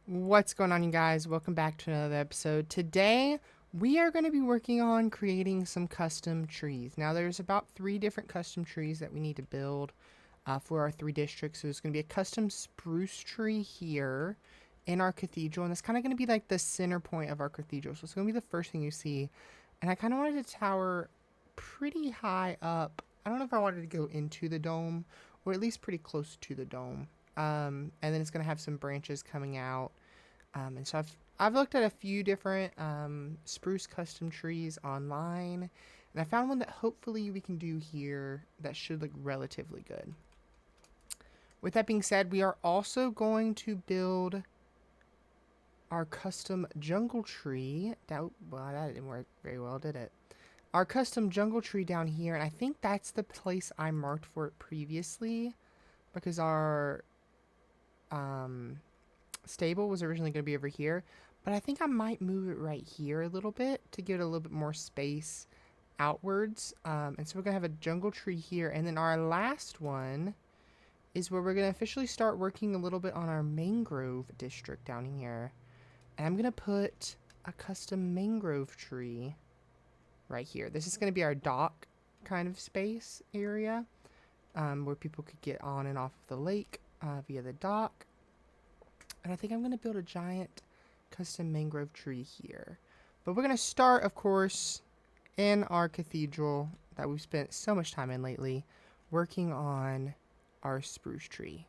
What's going on, you guys? Welcome back to another episode. Today, we are going to be working on creating some custom trees. Now, there's about 3 different custom trees that we need to build for our 3 districts. So, there's going to be a custom spruce tree here in our cathedral, and it's kind of going to be like the center point of our cathedral. So, it's going to be the first thing you see. And I kind of wanted to tower pretty high up. I don't know if I wanted to go into the dome, or at least pretty close to the dome. And then it's going to have some branches coming out. And so I've looked at a few different spruce custom trees online, and I found one that hopefully we can do here that should look relatively good. With that being said, we are also going to build our custom jungle tree. That didn't work very well, did it? Our custom jungle tree down here, and I think that's the place I marked for it previously, because our stable was originally going to be over here, but I think I might move it right here a little bit to give it a little bit more space outwards. And so we're going to have a jungle tree here, and then our last one is where we're going to officially start working a little bit on our mangrove district down here. And I'm going to put a custom mangrove tree right here. This is going to be our dock kind of space area, where people could get on and off of the lake via the dock. And I think I'm going to build a giant custom mangrove tree here. But we're going to start, of course, in our cathedral that we've spent so much time in lately, working on our spruce tree.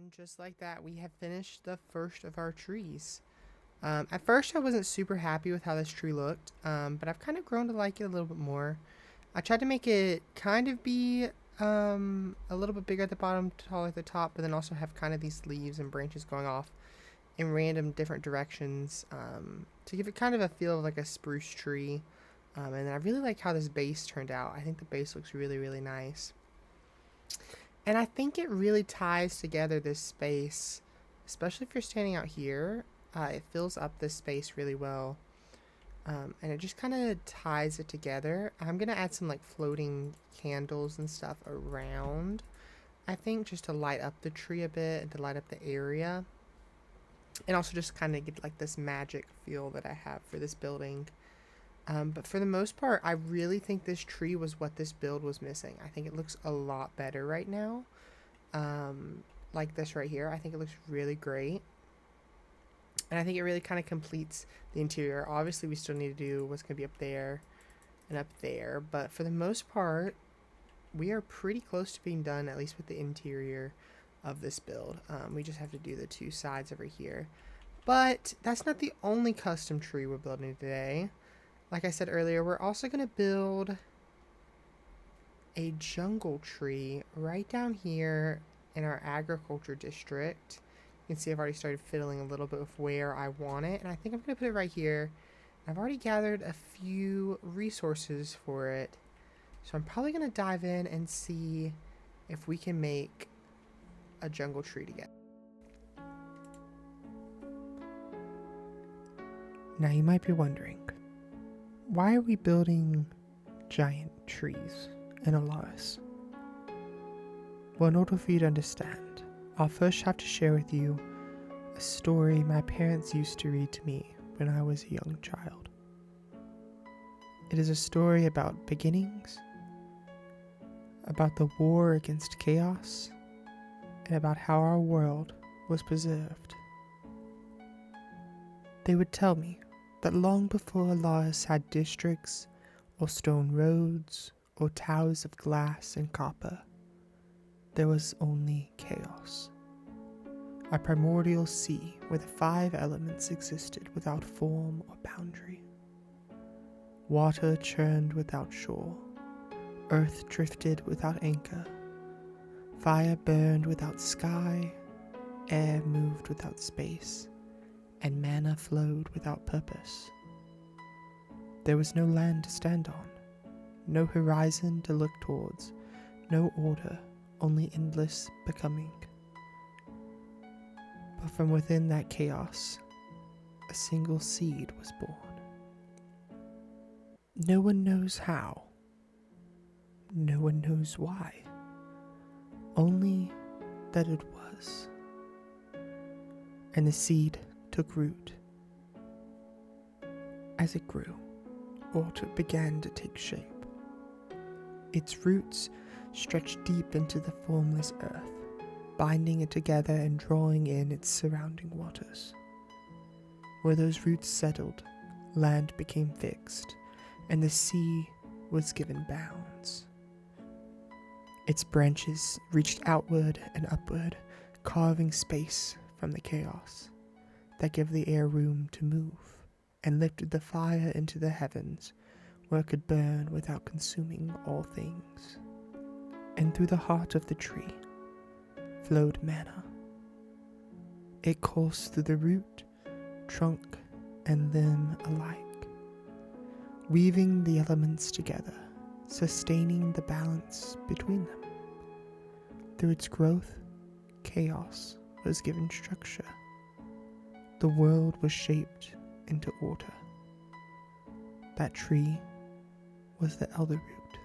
And just like that, we have finished the first of our trees. At first, I wasn't super happy with how this tree looked, but I've kind of grown to like it a little bit more. I tried to make it kind of be a little bit bigger at the bottom, taller at the top, but then also have kind of these leaves and branches going off in random different directions to give it kind of a feel of like a spruce tree. And I really like how this base turned out. I think the base looks really, really nice. And I think it really ties together this space, especially if you're standing out here. It fills up this space really well. And it just kind of ties it together. I'm going to add some like floating candles and stuff around, I think, just to light up the tree a bit and to light up the area. And also just kind of get like this magic feel that I have for this building. But for the most part, I really think this tree was what this build was missing. I think it looks a lot better right now. Like this right here. I think it looks really great. And I think it really kind of completes the interior. Obviously, we still need to do what's going to be up there and up there. But for the most part, we are pretty close to being done, at least with the interior of this build. We just have to do the two sides over here. But that's not the only custom tree we're building today. Like I said earlier, we're also going to build a jungle tree right down here in our agriculture district. You can see I've already started fiddling a little bit with where I want it, and I think I'm going to put it right here. I've already gathered a few resources for it, so I'm probably going to dive in and see if we can make a jungle tree together. Now you might be wondering, why are we building giant trees in Elarris? Well, in order for you to understand, I'll first have to share with you a story my parents used to read to me when I was a young child. It is a story about beginnings, about the war against chaos, and about how our world was preserved. They would tell me that long before Elarris had districts, or stone roads, or towers of glass and copper, there was only chaos. A primordial sea where the 5 elements existed without form or boundary. Water churned without shore, earth drifted without anchor, fire burned without sky, air moved without space, and manna flowed without purpose. There was no land to stand on, no horizon to look towards, no order, only endless becoming. But from within that chaos, a single seed was born. No one knows how. No one knows why. Only that it was. And the seed took root. As it grew, water began to take shape. Its roots stretched deep into the formless earth, binding it together and drawing in its surrounding waters. Where those roots settled, land became fixed, and the sea was given bounds. Its branches reached outward and upward, carving space from the chaos that gave the air room to move, and lifted the fire into the heavens, where it could burn without consuming all things. And through the heart of the tree flowed manna. It coursed through the root, trunk, and limb alike, weaving the elements together, sustaining the balance between them. Through its growth, chaos was given structure. The world was shaped into order. That tree was the elder root,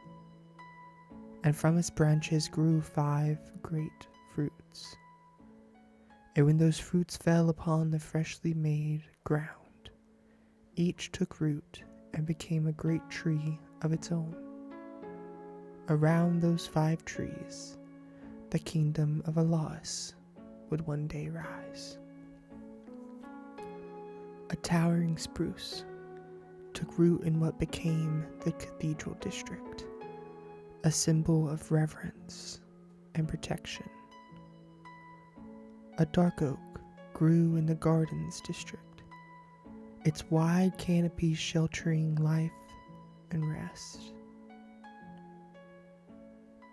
and from its branches grew 5 great fruits. And when those fruits fell upon the freshly made ground, each took root and became a great tree of its own. Around those 5 trees, the kingdom of Elarris would one day rise. A towering spruce took root in what became the cathedral district, a symbol of reverence and protection. A dark oak grew in the Gardens District, its wide canopy sheltering life and rest.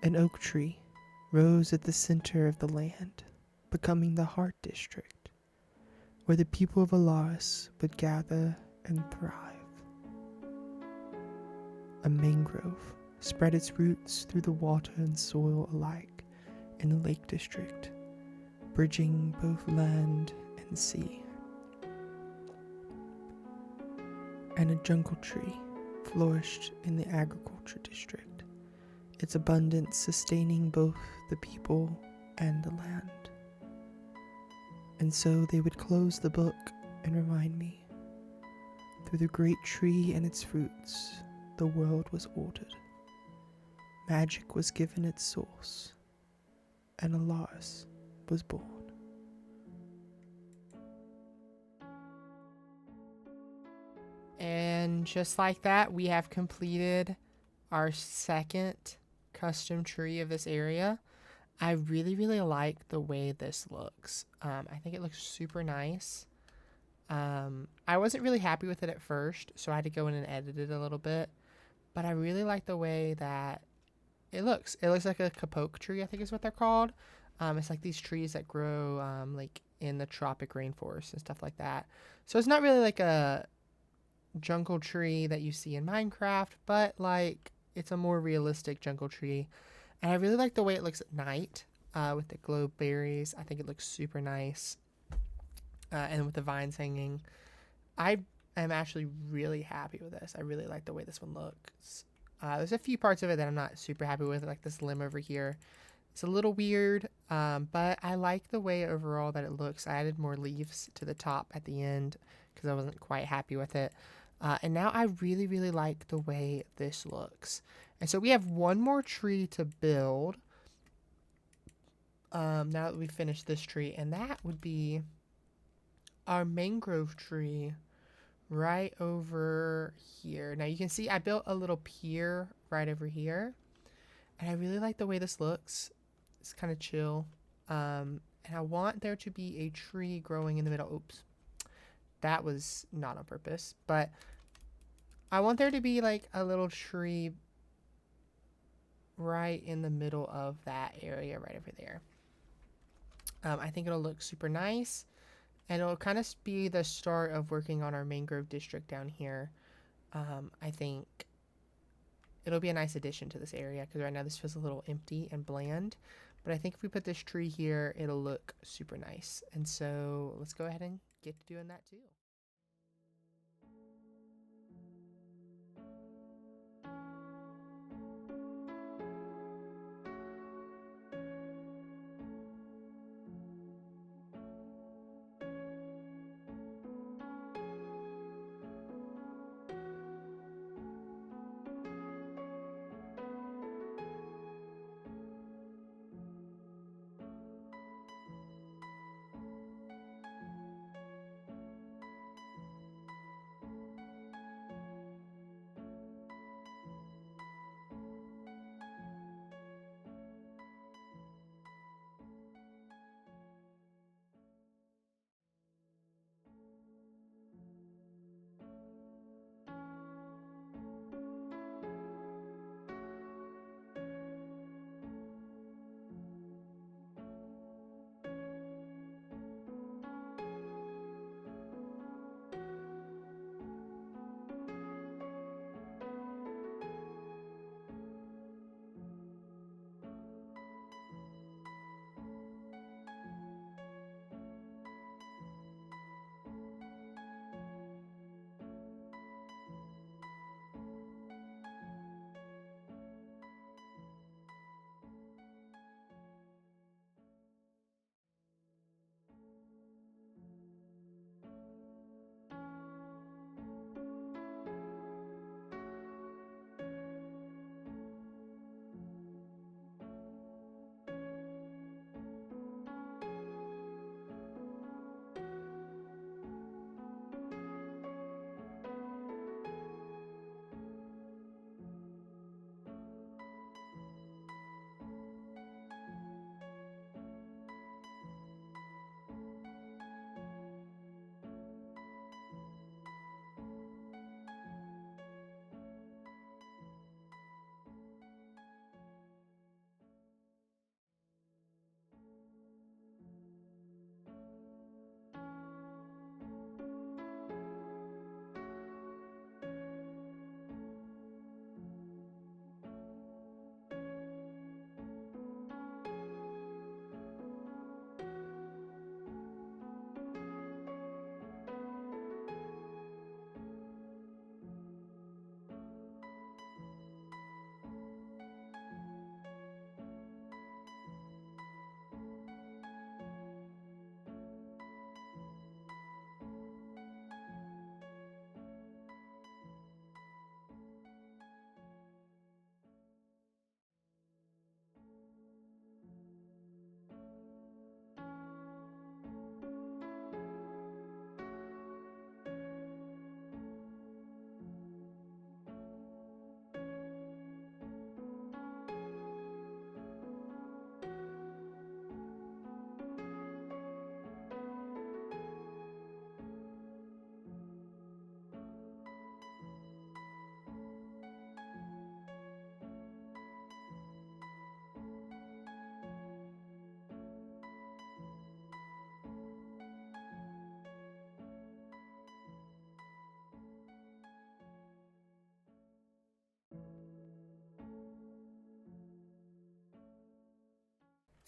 An oak tree rose at the center of the land, becoming the Heart District, where the people of Elarris would gather and thrive. A mangrove spread its roots through the water and soil alike in the Lake District, bridging both land and sea. And a jungle tree flourished in the Agriculture District, its abundance sustaining both the people and the land. And so they would close the book and remind me, through the great tree and its fruits, the world was ordered. Magic was given its source, and Elarris was born. And just like that, we have completed our second custom tree of this area. I really, really like the way this looks. I think it looks super nice. I wasn't really happy with it at first, so I had to go in and edit it a little bit. But I really like the way that it looks. It looks like a kapok tree, I think is what they're called. It's like these trees that grow like in the tropic rainforest and stuff like that. So it's not really like a jungle tree that you see in Minecraft, but like it's a more realistic jungle tree. And I really like the way it looks at night with the glow berries. I think it looks super nice. And with the vines hanging. I am actually really happy with this. I really like the way this one looks. There's a few parts of it that I'm not super happy with, like this limb over here. It's a little weird, but I like the way overall that it looks. I added more leaves to the top at the end because I wasn't quite happy with it. And now I really, really like the way this looks. And so we have one more tree to build now that we finished this tree, and that would be our mangrove tree right over here. Now you can see I built a little pier right over here, and I really like the way this looks. It's kind of chill. And I want there to be a tree growing in the middle. Oops, that was not on purpose, but I want there to be like a little tree right in the middle of that area right over there. I think it'll look super nice, and it'll kind of be the start of working on our Mangrove District down here. I think it'll be a nice addition to this area because right now this feels a little empty and bland. But I think if we put this tree here, it'll look super nice. And so let's go ahead and get to doing that too.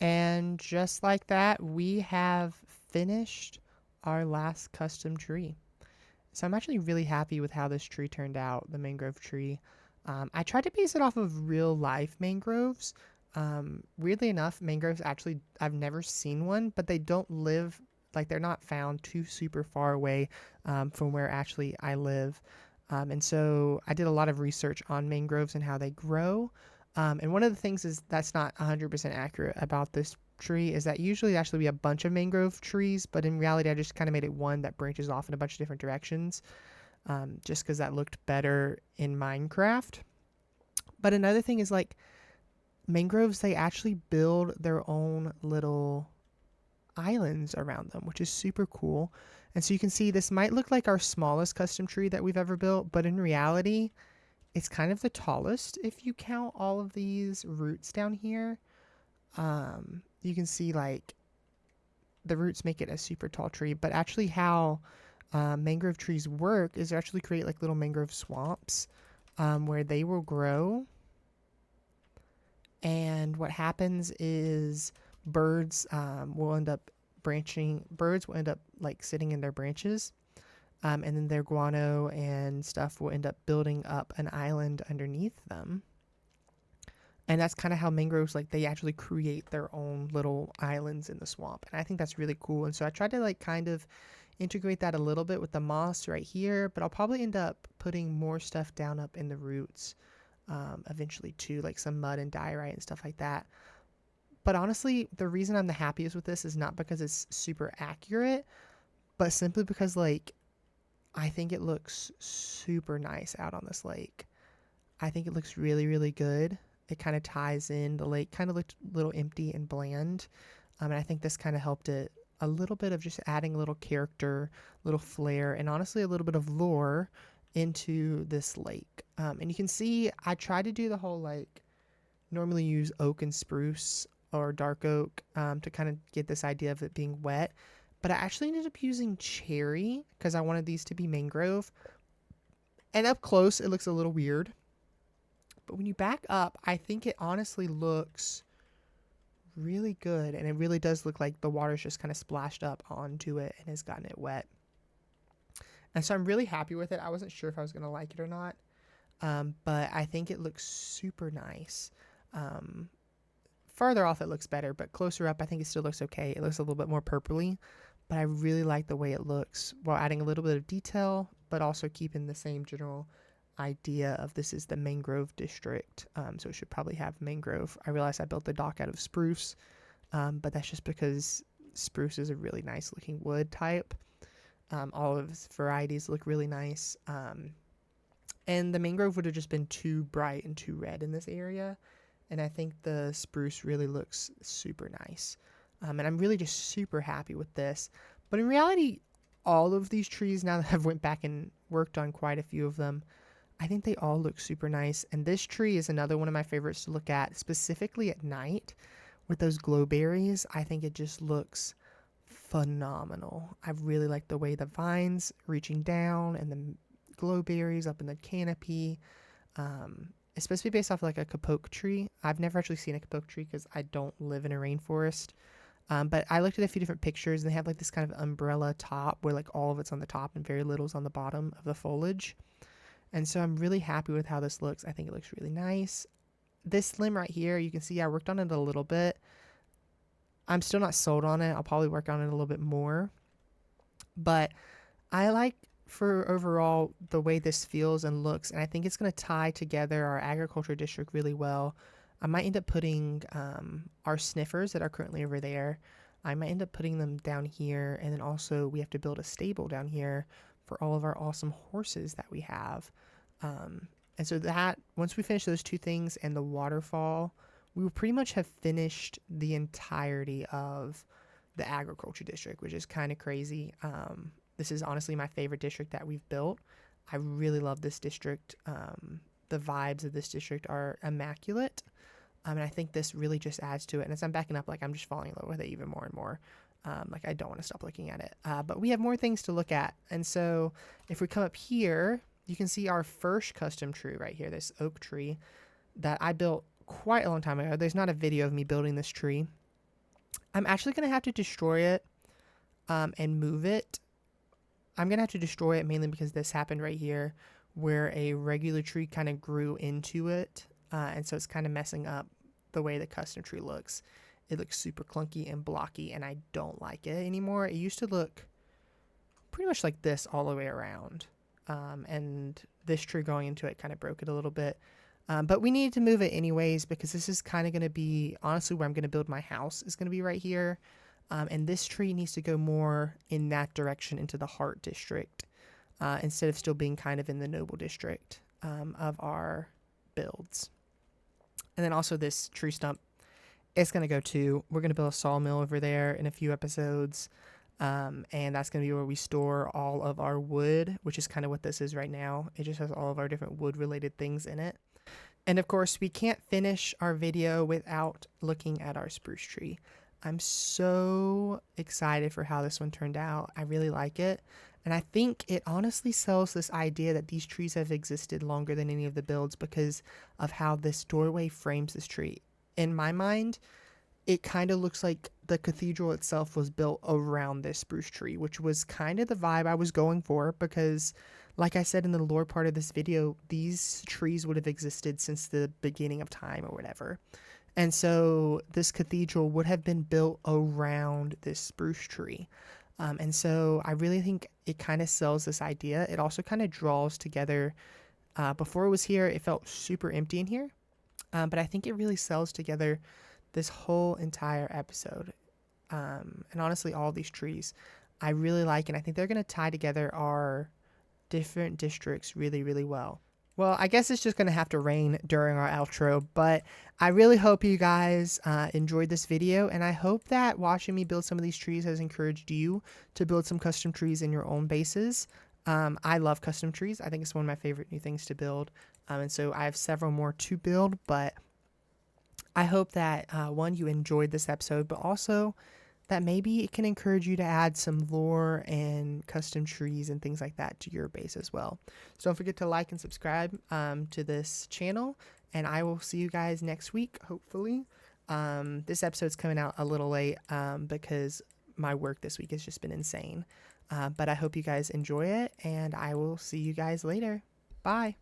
And just like that, we have finished our last custom tree. So I'm actually really happy with how this tree turned out, the mangrove tree. I tried to base it off of real life mangroves. Weirdly enough, mangroves actually, I've never seen one, but they don't live, like they're not found too super far away from where actually I live. And so I did a lot of research on mangroves and how they grow. And one of the things is that's not 100% accurate about this tree is that usually actually be a bunch of mangrove trees, but in reality I just kind of made it one that branches off in a bunch of different directions, just because that looked better in Minecraft. But another thing is like mangroves, they actually build their own little islands around them, which is super cool. And so you can see this might look like our smallest custom tree that we've ever built, but in reality it's kind of the tallest if you count all of these roots down here. You can see like the roots make it a super tall tree, but actually how mangrove trees work is they actually create like little mangrove swamps where they will grow. And what happens is birds will end up branching. Birds will end up like sitting in their branches, and then their guano and stuff will end up building up an island underneath them. And that's kind of how mangroves, like they actually create their own little islands in the swamp. And I think that's really cool. And so I tried to like kind of integrate that a little bit with the moss right here, but I'll probably end up putting more stuff down up in the roots eventually too, like some mud and diorite and stuff like that. But honestly, the reason I'm the happiest with this is not because it's super accurate, but simply because like I think it looks super nice out on this lake. I think it looks really, really good. It kind of ties in. The lake kind of looked a little empty and bland. And I think this kind of helped it a little bit of just adding a little character, little flair, and honestly a little bit of lore into this lake. And you can see I tried to do the whole like normally use oak and spruce or dark oak to kind of get this idea of it being wet. But I actually ended up using cherry because I wanted these to be mangrove. And up close, it looks a little weird. But when you back up, I think it honestly looks really good. And it really does look like the water's just kind of splashed up onto it and has gotten it wet. And so I'm really happy with it. I wasn't sure if I was going to like it or not. But I think it looks super nice. Farther off it looks better, but closer up I think it still looks okay. It looks a little bit more purpley, but I really like the way it looks while adding a little bit of detail, but also keeping the same general idea of this is the Mangrove District. So it should probably have mangrove. I realized I built the dock out of spruce, but that's just because spruce is a really nice looking wood type. All of its varieties look really nice. And the mangrove would have just been too bright and too red in this area. And I think the spruce really looks super nice. And I'm really just super happy with this. But in reality, all of these trees, now that I've went back and worked on quite a few of them, I think they all look super nice. And this tree is another one of my favorites to look at, specifically at night with those glowberries. I think it just looks phenomenal. I really like the way the vines reaching down and the glowberries up in the canopy. Especially based off like a kapok tree. I've never actually seen a kapok tree because I don't live in a rainforest. But I looked at a few different pictures and they have like this kind of umbrella top where like all of it's on the top and very little's on the bottom of the foliage. And so I'm really happy with how this looks. I think it looks really nice. This limb right here, you can see I worked on it a little bit. I'm still not sold on it. I'll probably work on it a little bit more. But I like for overall the way this feels and looks, and I think it's going to tie together our agriculture district really well. I might end up putting our sniffers that are currently over there, I might end up putting them down here, and then also we have to build a stable down here for all of our awesome horses that we have. And so that once we finish those two things and the waterfall, we will pretty much have finished the entirety of the agriculture district, which is kind of crazy. This is honestly my favorite district that we've built. I really love this district. The vibes of this district are immaculate. And I think this really just adds to it. And as I'm backing up, like I'm just falling in love with it even more and more. Like I don't want to stop looking at it. But we have more things to look at. And so if we come up here, you can see our first custom tree right here, this oak tree that I built quite a long time ago. There's not a video of me building this tree, I'm actually going to have to destroy it and move it. I'm going to have to destroy it mainly because this happened right here where a regular tree kind of grew into it. And so it's kind of messing up the way the custom tree looks. It looks super clunky and blocky, and I don't like it anymore. It used to look pretty much like this all the way around. And this tree going into it kind of broke it a little bit. But we needed to move it anyways because this is kind of going to be, honestly, where I'm going to build my house is going to be right here. And this tree needs to go more in that direction into the Heart District instead of still being kind of in the Noble District of our builds. And then also this tree stump, it's going to go too. We're going to build a sawmill over there in a few episodes. And that's going to be where we store all of our wood, which is kind of what this is right now. It just has all of our different wood related things in it. And of course, we can't finish our video without looking at our spruce tree. I'm so excited for how this one turned out. I really like it. And I think it honestly sells this idea that these trees have existed longer than any of the builds because of how this doorway frames this tree. In my mind, it kind of looks like the cathedral itself was built around this spruce tree, which was kind of the vibe I was going for because, like I said in the lore part of this video, these trees would have existed since the beginning of time or whatever. And so this cathedral would have been built around this spruce tree. And so I really think it kind of sells this idea. It also kind of draws together. Before it was here, it felt super empty in here. But I think it really sells together this whole entire episode. And honestly, all these trees I really like, and I think they're going to tie together our different districts really, really well. Well, I guess it's just going to have to rain during our outro, but I really hope you guys enjoyed this video, and I hope that watching me build some of these trees has encouraged you to build some custom trees in your own bases. I love custom trees. I think it's one of my favorite new things to build, and so I have several more to build, but I hope that, one, you enjoyed this episode, but also that maybe it can encourage you to add some lore and custom trees and things like that to your base as well. So don't forget to like and subscribe to this channel, and I will see you guys next week, hopefully. This episode's coming out a little late because my work this week has just been insane. But I hope you guys enjoy it, and I will see you guys later. Bye.